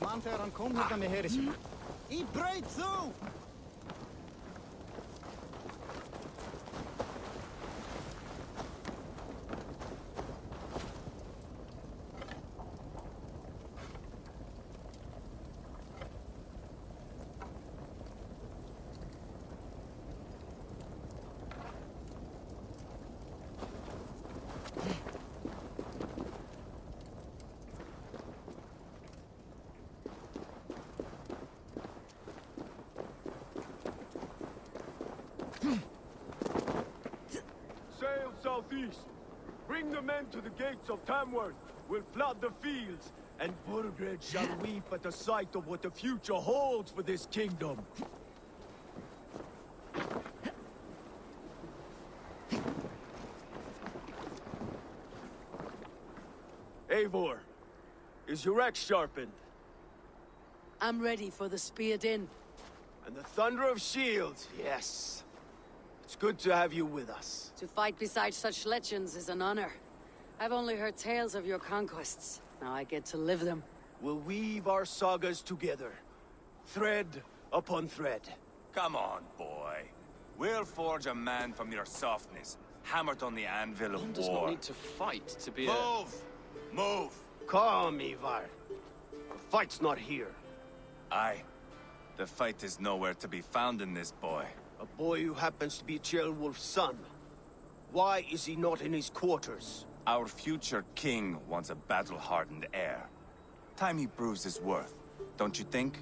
Man þegar hann kom hérna með heri sína. Í braut þú! Sail southeast. Bring the men to the gates of Tamworth. We'll flood the fields, and Burgred shall weep at the sight of what the future holds for this kingdom. Eivor, is your axe sharpened? I'm ready for the spear din. And the thunder of shields, yes. It's good to have you with us. To fight beside such legends is an honor. I've only heard tales of your conquests. Now I get to live them. We'll weave our sagas together, thread upon thread. Come on, boy. We'll forge a man from your softness, hammered on the anvil of One war. does not need to fight to be Move! Move! Calm, Ivar. The fight's not here. Aye. The fight is nowhere to be found in this boy. A boy who happens to be Ceolwulf's son. Why is he not in his quarters? Our future king wants a battle-hardened heir. Time he proves his worth, don't you think?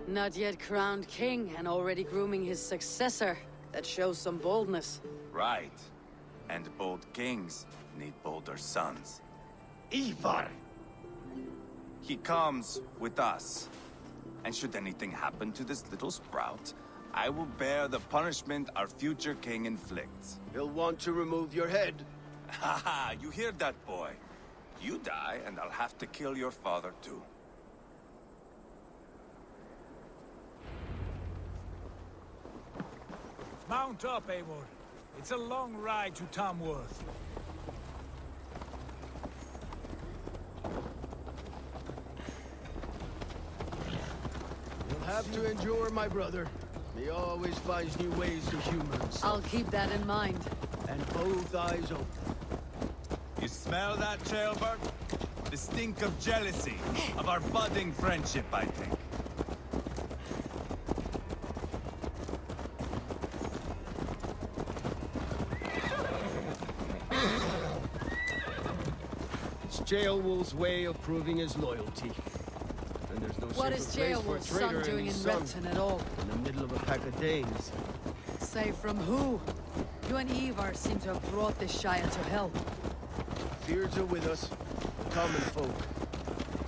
Not yet crowned king and already grooming his successor. That shows some boldness. Right. And bold kings need bolder sons. Ivar! He comes with us. And should anything happen to this little sprout, I will bear the punishment our future king inflicts. He'll want to remove your head. Haha, you hear that, boy? You die, and I'll have to kill your father, too. Mount up, Eivor. It's a long ride to Tamworth. You'll have to endure, my brother. He always finds new ways to humor himself. I'll keep that in mind. And both eyes open. You smell that, Jailbird? The stink of jealousy, of our budding friendship, I think. It's Ceolwulf's way of proving his loyalty. And there's no What is safer place for a Ceolwulf's son traitor doing and in his son Repton at all? in the middle of a pack of Danes. Say from who? You and Ivar seem to have brought this Shire to hell. Fears are with us, the common folk.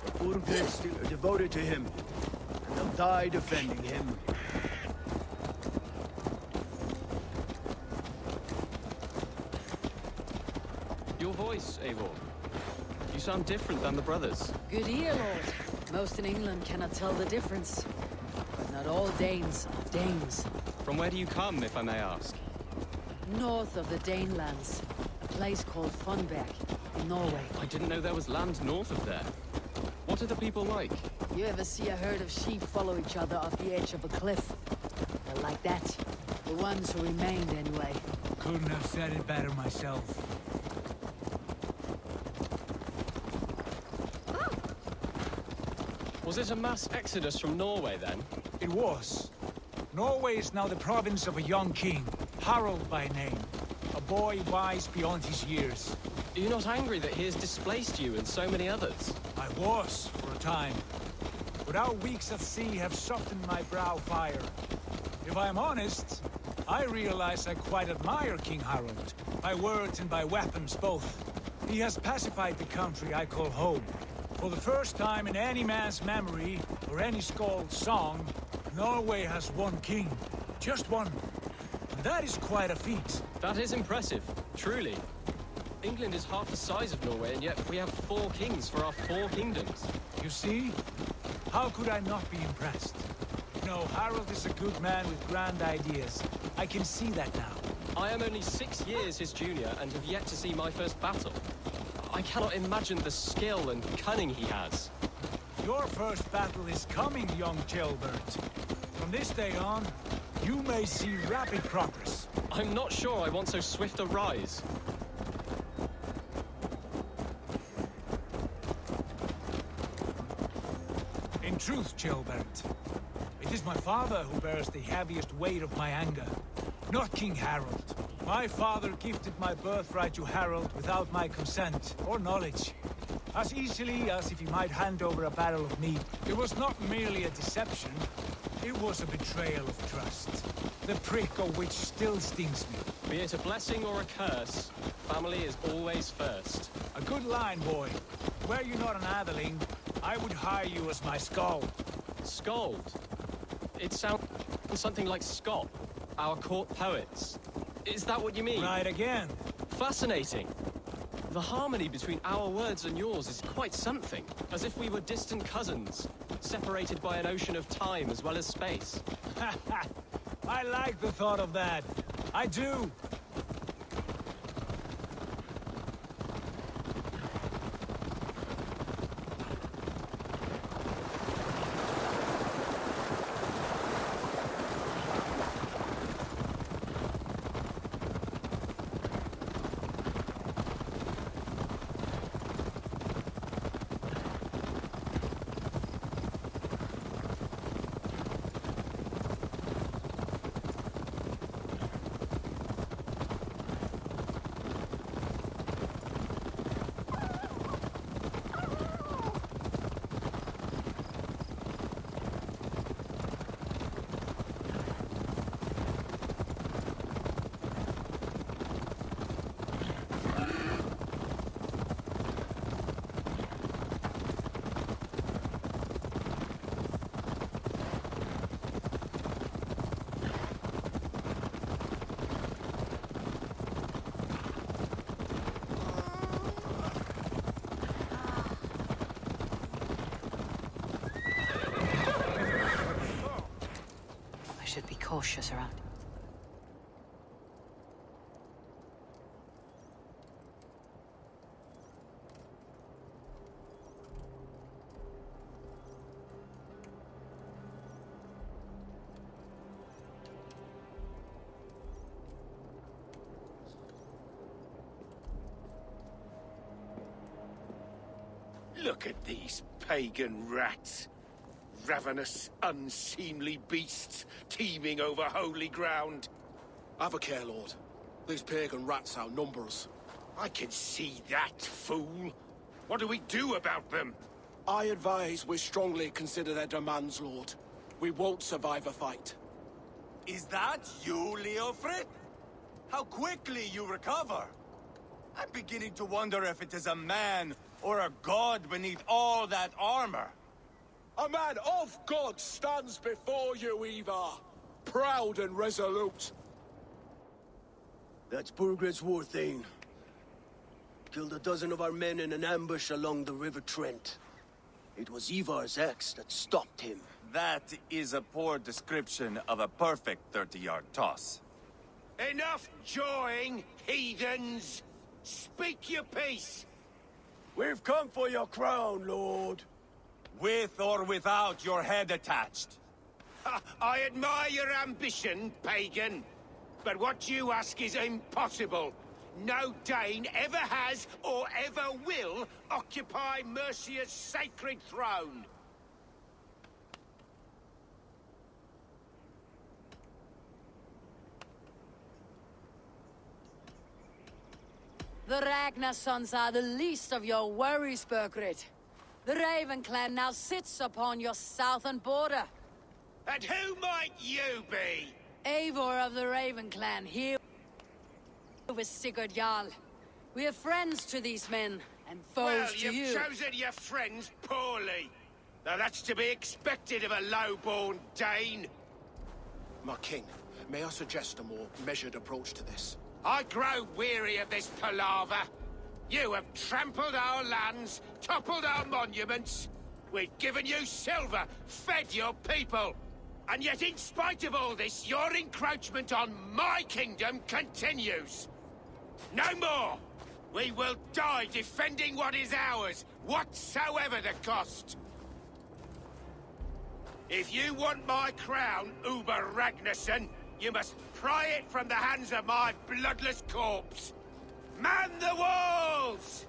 But Burgred still are devoted to him, and they'll die defending him. Your voice, Eivor. You sound different than the brothers. Good ear, Lord. Most in England cannot tell the difference. But not all Danes are Danes. From where do you come, if I may ask? North of the Danelands, a place called Funberg, in Norway. I didn't know there was land north of there. What are the people like? You ever see a herd of sheep follow each other off the edge of a cliff? They're like that. The ones who remained, anyway. Couldn't have said it better myself. Was it a mass exodus from Norway, then? It was. Norway is now the province of a young king, Harald by name. A boy wise beyond his years. Are you not angry that he has displaced you and so many others? I was, for a time. But our weeks at sea have softened my brow fire. If I'm honest, I realize I quite admire King Harald. By words and by weapons, both. He has pacified the country I call home. For the first time in any man's memory, or any skald's song, Norway has one king. Just one. And that is quite a feat. That is impressive, truly. England is half the size of Norway, and yet we have 4 kings for our 4 kingdoms. You see? How could I not be impressed? No, Harald is a good man with grand ideas. I can see that now. I am only 6 years his junior and have yet to see my first battle. I cannot imagine the skill and cunning he has. Your first battle is coming, young Gilbert. From this day on, you may see rapid progress. I'm not sure I want so swift a rise. In truth, Gilbert, it is my father who bears the heaviest weight of my anger, not King Harold. My father gifted my birthright to Harold without my consent or knowledge, as easily as if he might hand over a barrel of meat. It was not merely a deception, it was a betrayal of trust, the prick of which still stings me. Be it a blessing or a curse, family is always first. A good line, boy. Were you not an atheling, I would hire you as my skald. Skald? It sounds something like Scott, our court poets. Is that what you mean? Right again. Fascinating. The harmony between our words and yours is quite something. As if we were distant cousins, separated by an ocean of time as well as space. I like the thought of that. I do. Should be cautious around. Look at these pagan rats. Ravenous, unseemly beasts teeming over holy ground. Have a care, Lord. These pagan rats outnumber us. I can see that, fool. What do we do about them? I advise we strongly consider their demands, Lord. We won't survive a fight. Is that you, Leofrid? How quickly you recover! I'm beginning to wonder if it is a man or a god beneath all that armor. A man of God stands before you, Ivar. Proud and resolute. That's Burgred's war thane. Killed a dozen of our men in an ambush along the River Trent. It was Ivar's axe that stopped him. That is a poor description of a perfect 30-yard toss. Enough jawing, heathens! Speak your piece! We've come for your crown, Lord. With or without your head attached. I admire your ambition, pagan. But what you ask is impossible. No Dane ever has or ever will occupy Mercia's sacred throne. The Ragnar sons are the least of your worries, Burgred. The Raven clan now sits upon your southern border. And who might you be? Eivor of the Raven clan, here with Sigurd Jarl. We are friends to these men, and foes Well, to you've you. chosen your friends poorly. Now that's to be expected of a low-born Dane. My king, may I suggest a more measured approach to this? I grow weary of this palaver. You have trampled our lands, toppled our monuments. We've given you silver, fed your people. And yet, in spite of all this, your encroachment on my kingdom continues. No more! We will die defending what is ours, whatsoever the cost. If you want my crown, Uber Ragnarsson, you must pry it from the hands of my bloodless corpse. Man the walls!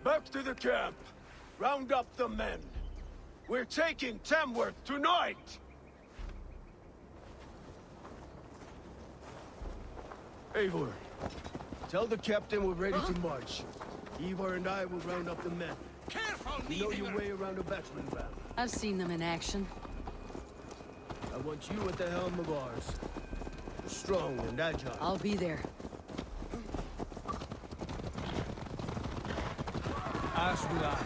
Back to the camp. Round up the men. We're taking Tamworth tonight! Eivor, tell the captain we're ready to march. Eivor and I will round up the men. Careful, You know your way around a battering ram. I've seen them in action. I want you at the helm of ours. Strong and agile. I'll be there. As will I.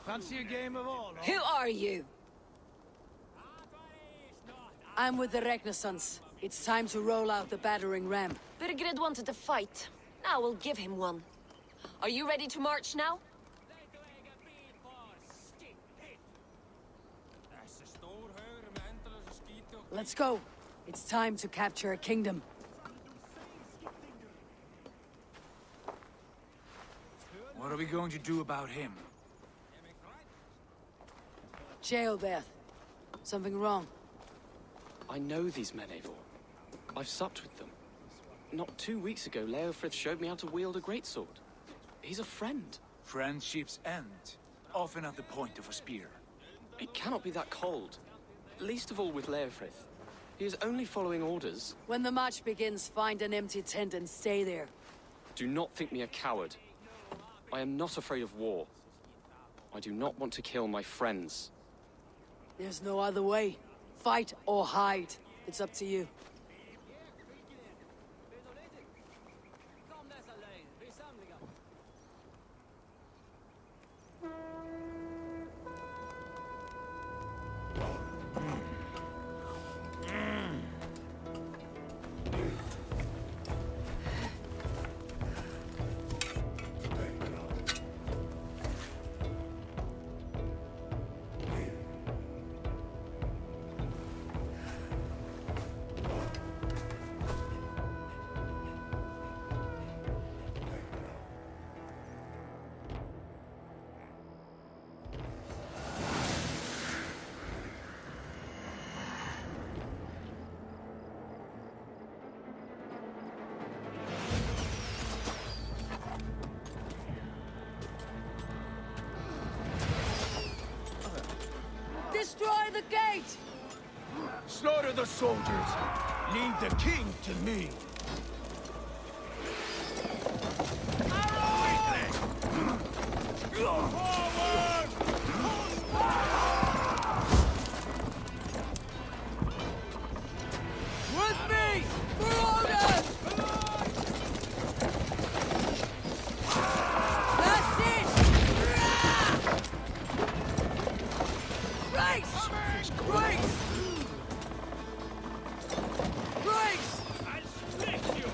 Fancy a game of all? Who are you? I'm with the Ragnarsons. It's time to roll out the battering ram. Birgrid wanted to fight. Now we'll give him one. Are you ready to march now? Let's go. It's time to capture a kingdom. What are we going to do about him? Jail death. Something wrong. I know these men, Eivor. I've supped with them. Not 2 weeks ago, Leofrith showed me how to wield a greatsword. He's a friend. Friendships end, often at the point of a spear. It cannot be that cold. Least of all with Leofrith. He is only following orders. When the march begins, find an empty tent and stay there. Do not think me a coward. I am not afraid of war. I do not want to kill my friends. There's no other way. Fight or hide. It's up to you. Destroy the gate! Slaughter the soldiers. Leave the king to me. With me! For orders! That's it! Race! Race! Race! I'll split you!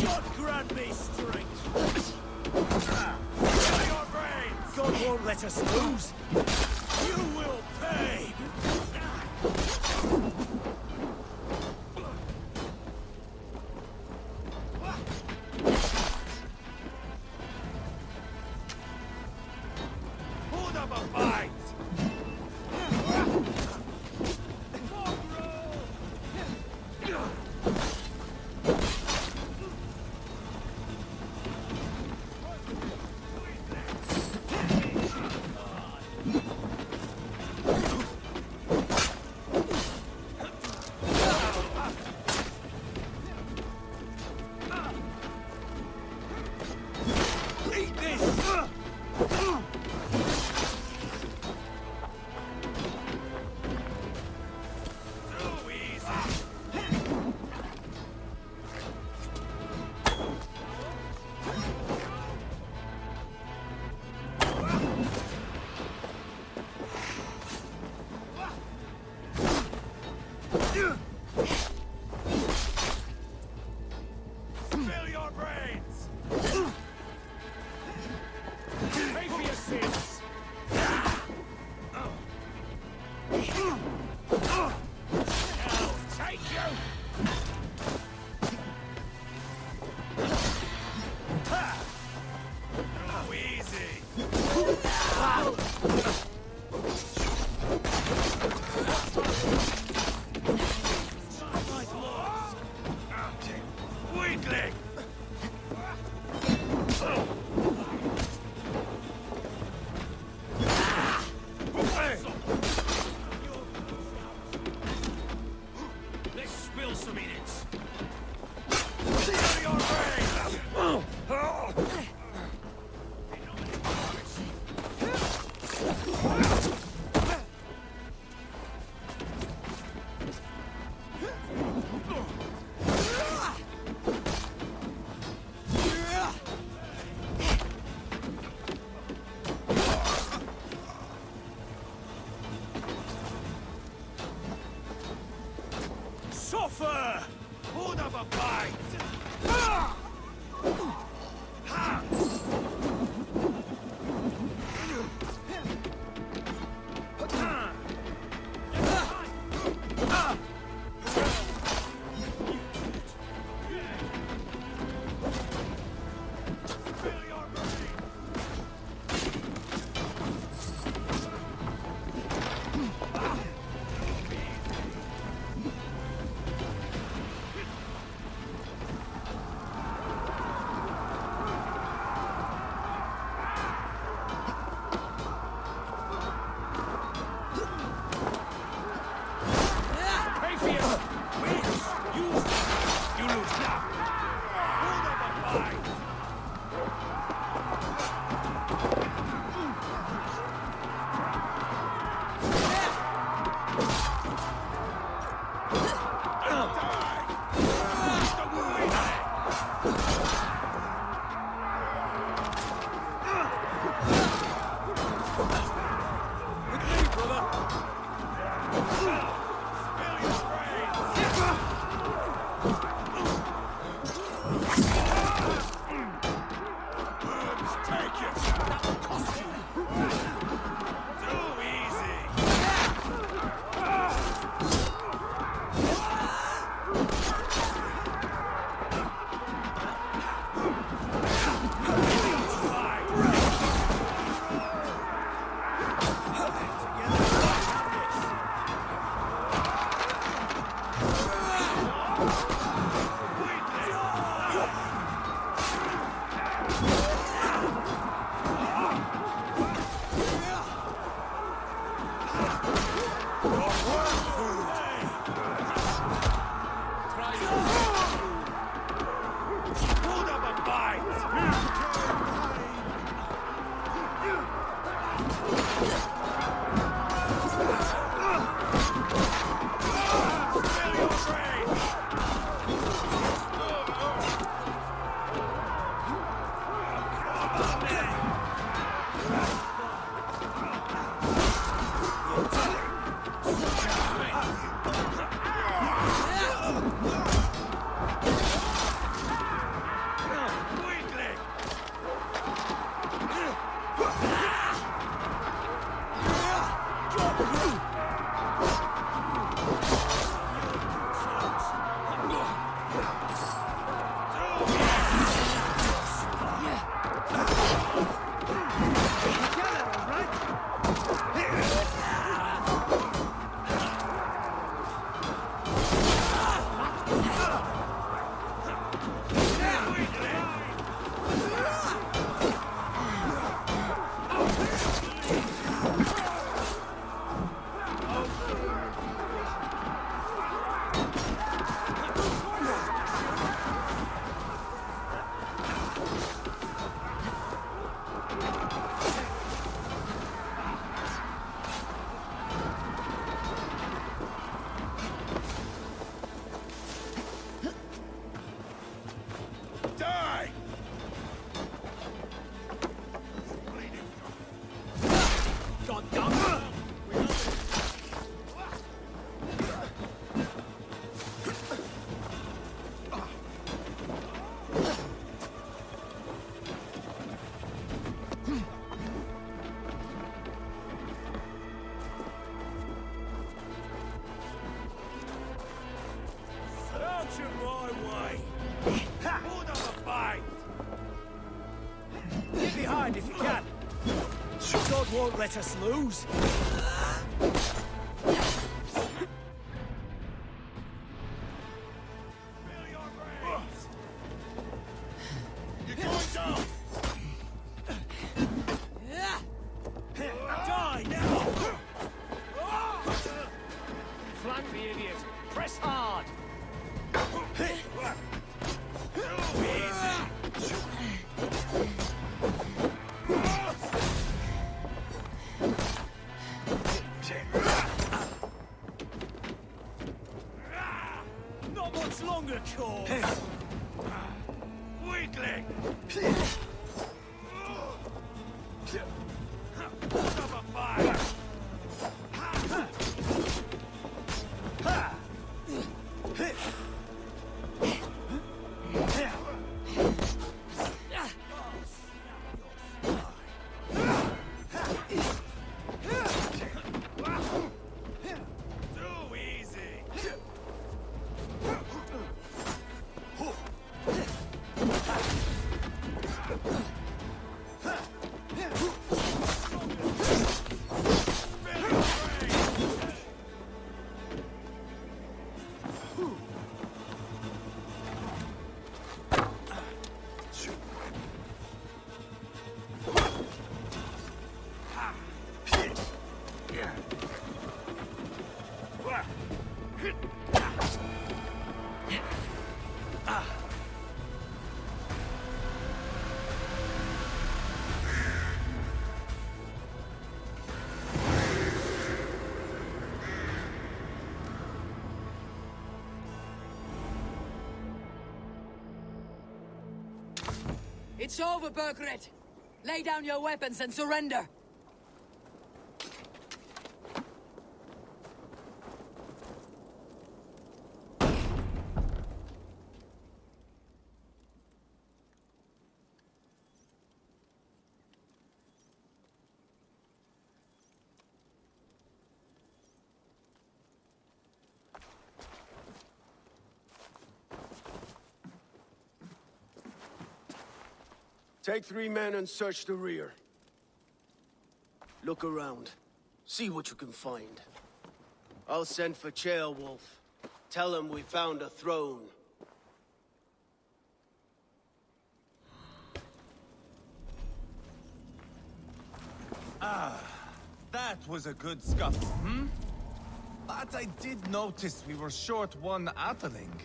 God grant me strength! Your brains! God won't let us lose! You will pay! Hold up a fight! Eat this! Too easy! Spill your brains! Pay for your sins! Hell, take you! Oh, easy! Weakling! Let's spill some in it. Seal your brains! Suffer! Hold up a fight! Ah! Ha! Spill your brains! If you can. God won't let us lose. You're going down! Die now! Flank the idiot! Press hard! Not much longer, Cor. Weakling! It's over, Bergret. Lay down your weapons and surrender. Take 3 men and search the rear. Look around. See what you can find. I'll send for Ceolwulf. Tell him we found a throne. That was a good scuffle, hmm? But I did notice we were short one Atheling.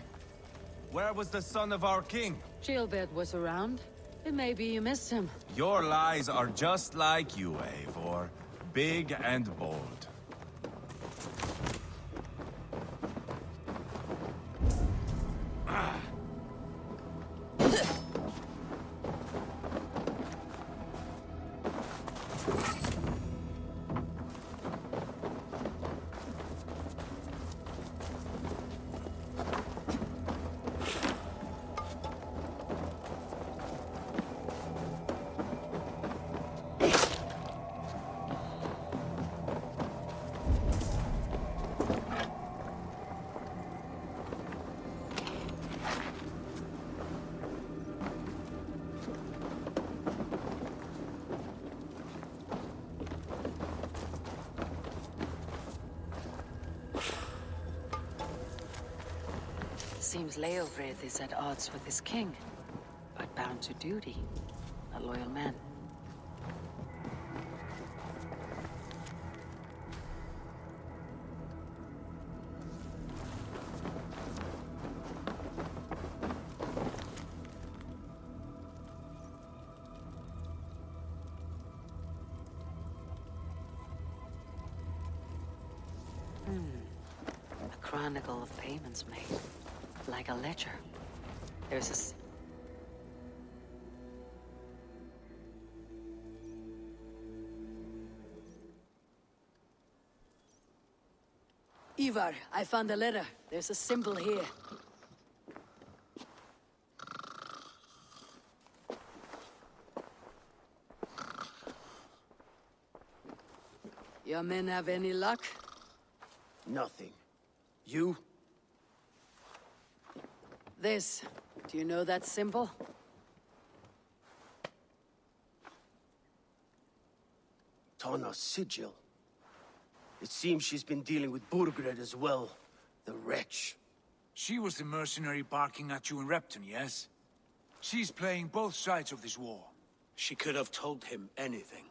Where was the son of our king? Gilbert was around. It may be you missed him. Your lies are just like you, Eivor. Big and bold. Seems Leofrith is at odds with his king, but bound to duty. A loyal man. A chronicle of payments made. Like a ledger. There's a... Ivar, I found a letter. There's a symbol here. Your men have any luck? Nothing. You? This. Do you know that symbol? Tana's sigil. It seems she's been dealing with Burgred as well. The wretch. She was the mercenary barking at you in Repton, yes? She's playing both sides of this war. She could have told him anything.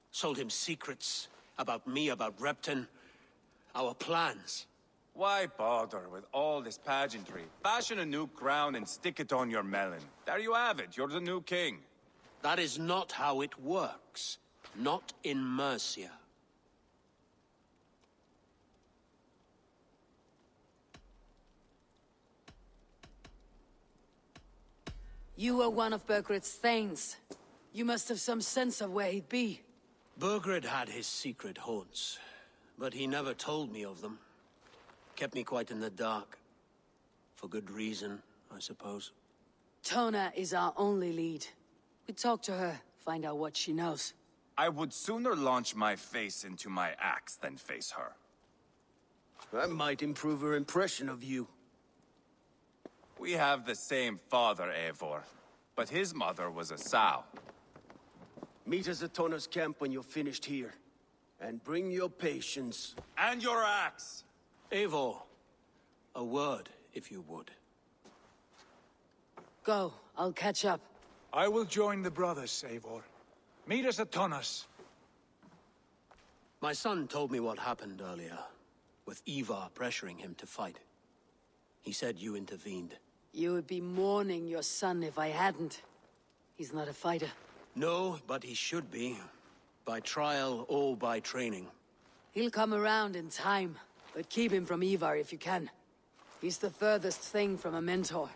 Sold him secrets about me, about Repton, our plans. Why bother with all this pageantry? Fashion a new crown and stick it on your melon. There you have it, you're the new king. That is not how it works. Not in Mercia. You were one of Burgred's thanes. You must have some sense of where he'd be. Burgred had his secret haunts, but he never told me of them. Kept me quite in the dark. For good reason, I suppose. Tona is our only lead. We talk to her, find out what she knows. I would sooner launch my face into my axe than face her. That might improve her impression of you. We have the same father, Eivor, but his mother was a sow. Meet us at Tona's camp when you're finished here. And bring your patience. And your axe! Eivor, a word, if you would. Go, I'll catch up. I will join the brothers, Eivor. Meet us at Tonas. My son told me what happened earlier, with Ivar pressuring him to fight. He said you intervened. You would be mourning your son if I hadn't. He's not a fighter. No, but he should be. By trial or by training. He'll come around in time, but keep him from Ivar if you can. He's the furthest thing from a mentor.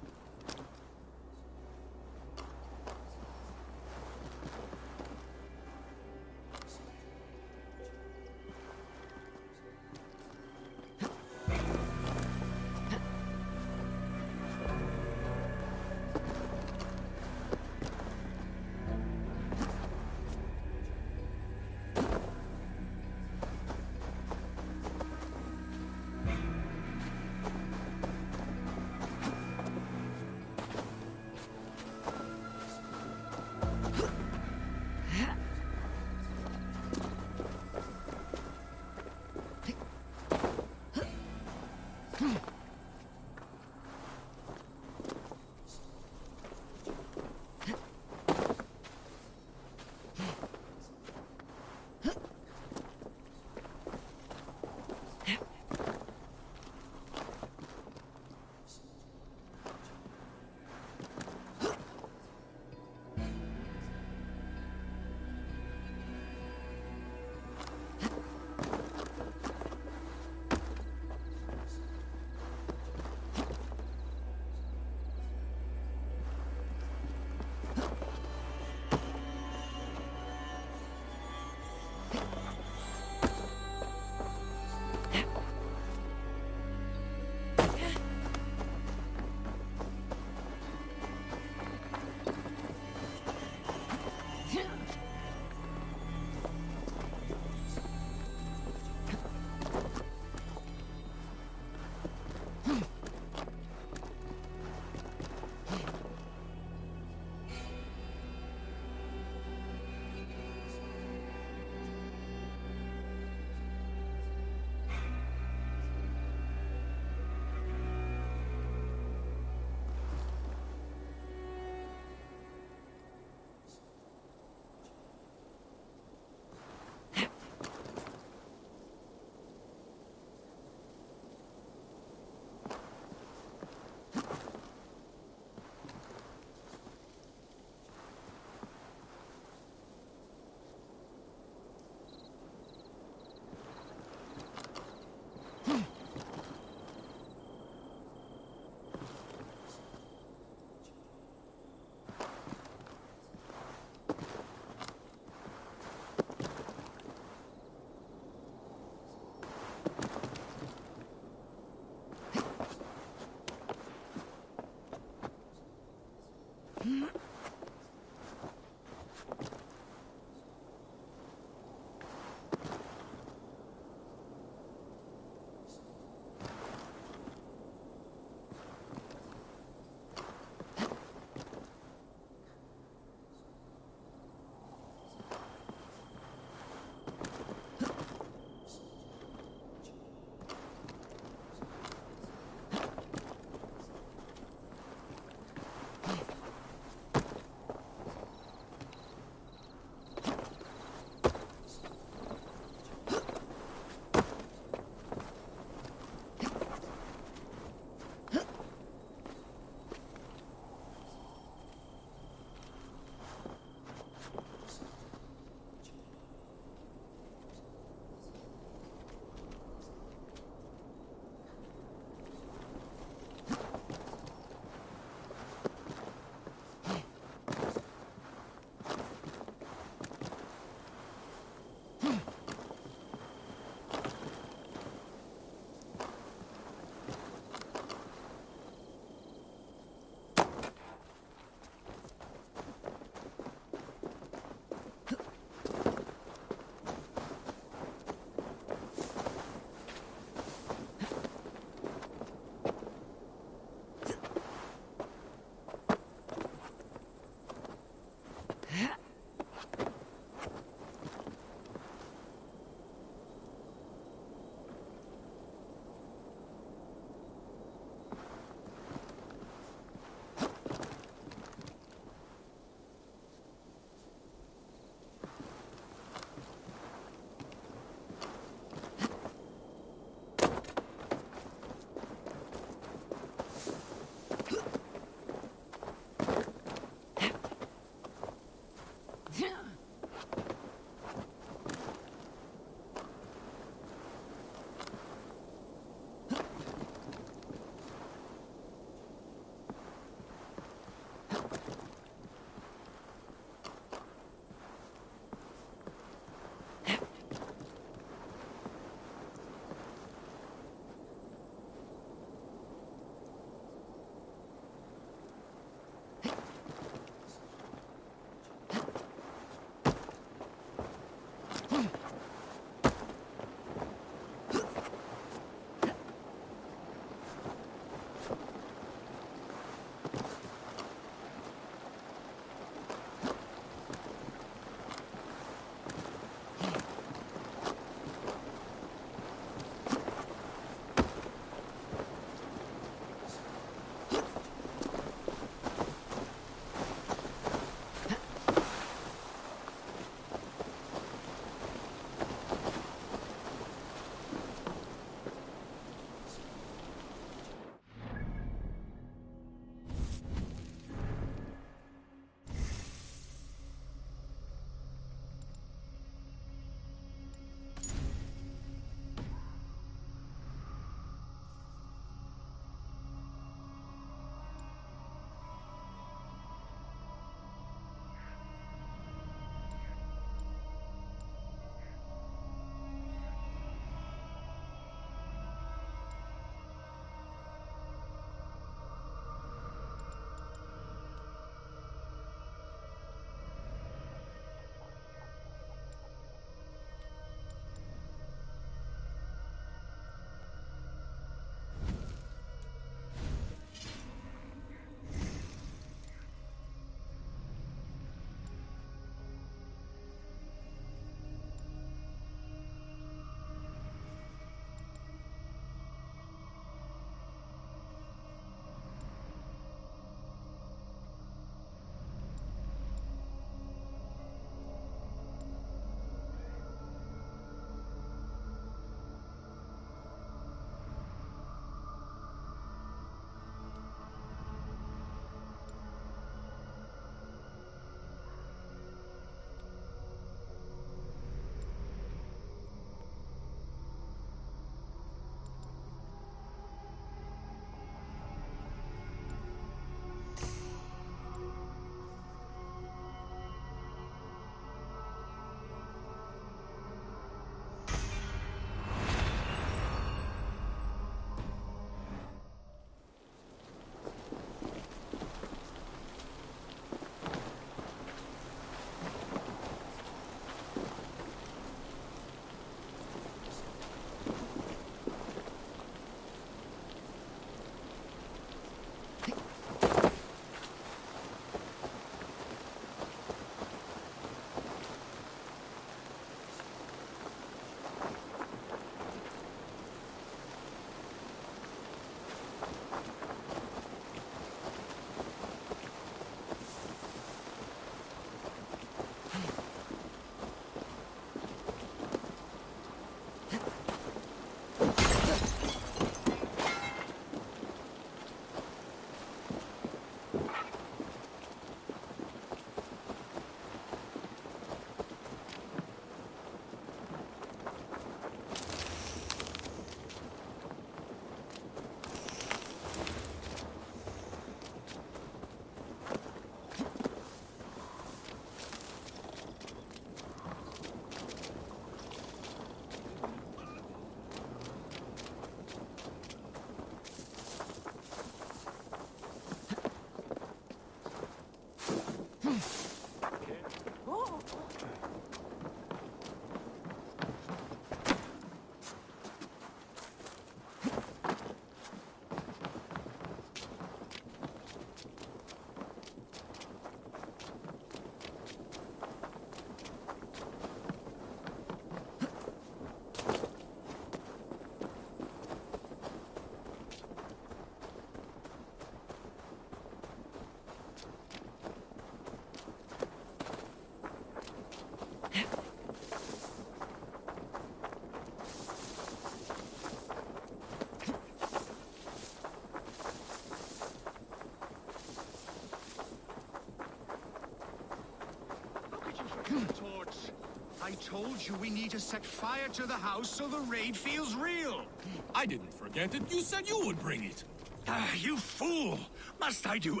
told you we need to set fire to the house so the raid feels real. I didn't forget it. You said you would bring it. Ah, you fool! Must I do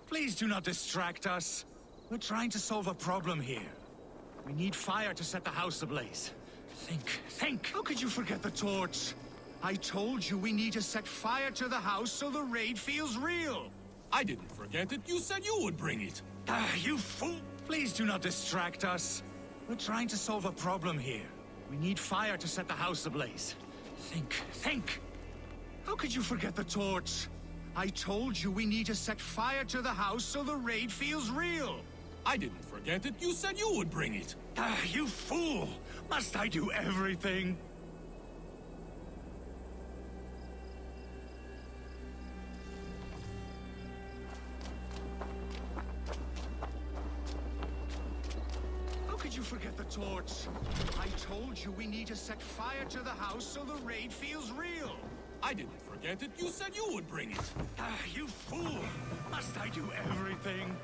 Please do not distract us. We're trying to solve a problem here. We need fire to set the house ablaze. Think! How could you forget the torch? I told you we need to set fire to the house so the raid feels real. I didn't forget it. You said you would bring it. Ah, you fool! Please do not distract us. We're trying to solve a problem here. We need fire to set the house ablaze. Think! How could you forget the torch? I told you we need to set fire to the house so the raid feels real. I didn't forget it. You said you would bring it. Ah, you fool! Must I do everything? How could you forget the torch? I told you we need to set fire to the house so the raid feels real. I didn't forget it. You said you would bring it. Ah, you fool! Must I do everything?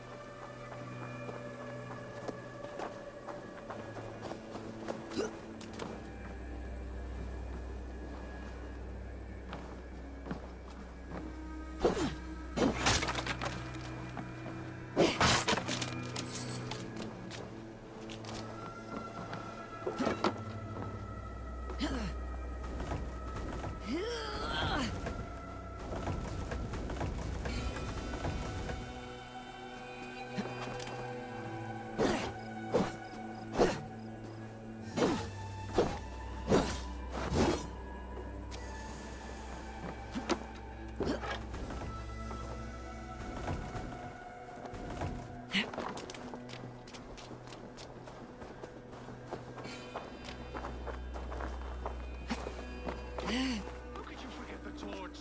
How could you forget the torch?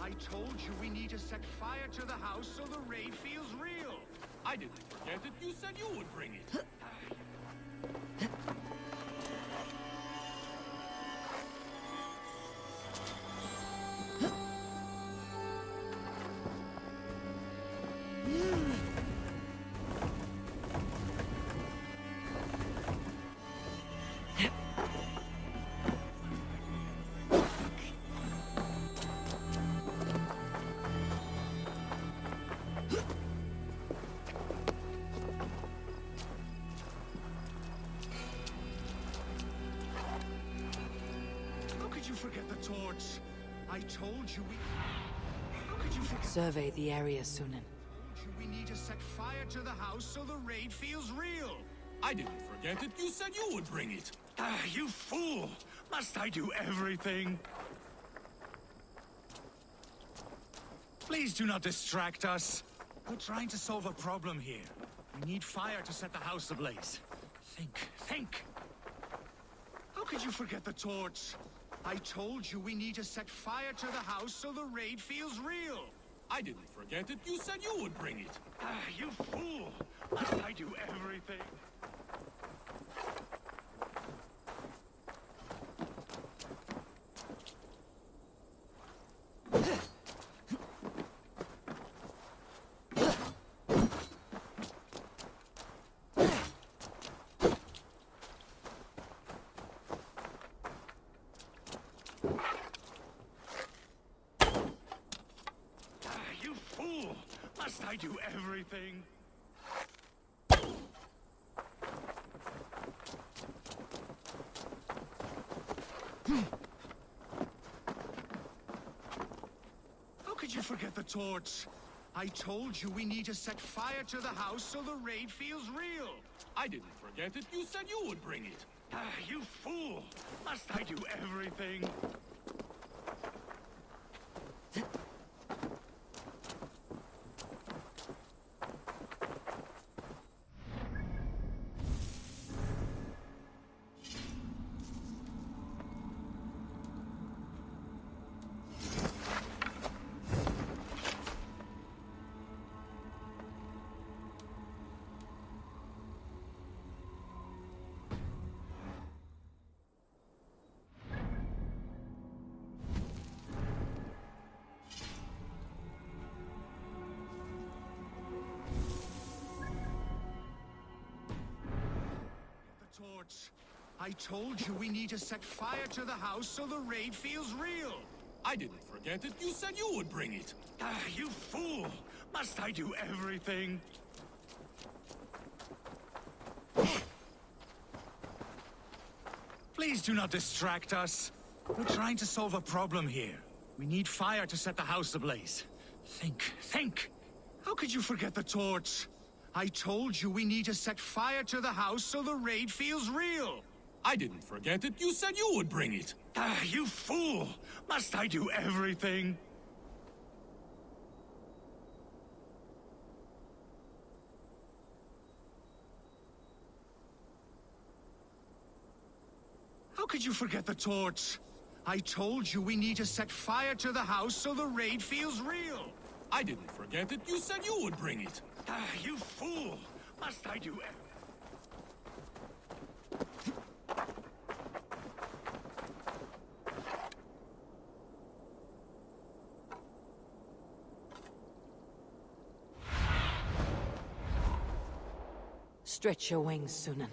I told you we need to set fire to the house so the raid feels real. I didn't forget it. You said you would bring it. How could you forget the torch? I told you we... How could you forget... Survey the area, Sunan. We need to set fire to the house so the raid feels real. I didn't forget it. You said you would bring it. Ah, you fool! Must I do everything? Please do not distract us. We're trying to solve a problem here. We need fire to set the house ablaze. Think! How could you forget the torch? I told you we need to set fire to the house so the raid feels real. I didn't forget it. You said you would bring it. Ah, you fool! Must I do everything? Must I do everything? How could you forget the torch? I told you we need to set fire to the house so the raid feels real. I didn't forget it. You said you would bring it. Ah, you fool! Must I do everything? I told you we need to set fire to the house so the raid feels real. I didn't forget it. You said you would bring it. Ah, you fool! Must I do everything? Please do not distract us. We're trying to solve a problem here. We need fire to set the house ablaze. Think! How could you forget the torch? I told you we need to set fire to the house so the raid feels real. I didn't forget it. You said you would bring it. Ah, you fool! Must I do everything? How could you forget the torch? I told you we need to set fire to the house so the raid feels real. I didn't forget it. You said you would bring it. Ah, you fool! Must I do everything? Stretch your wings, Sunan.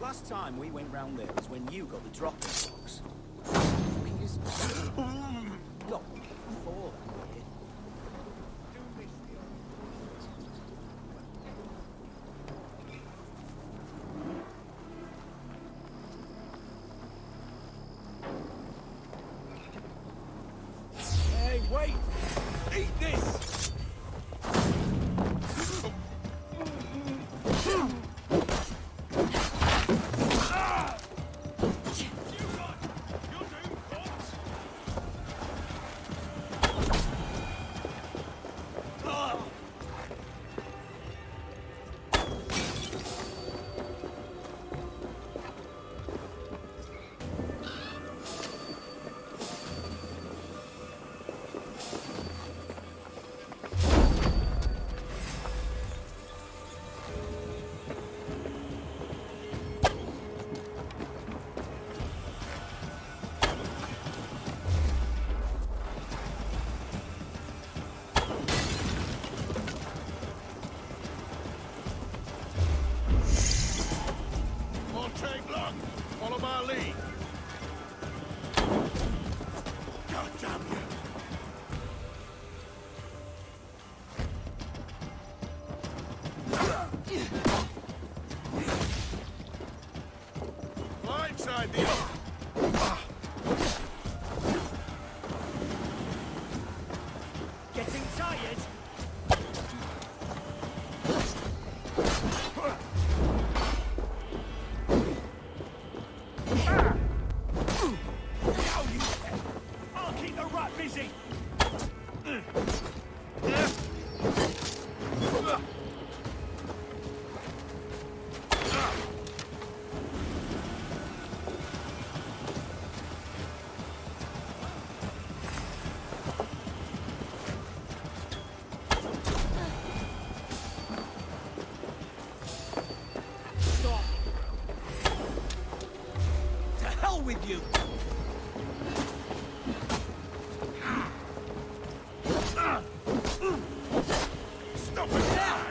Last time we went round there was when you got the drop-in box. Not before that, did. Hey, wait! Eat this! stop us now!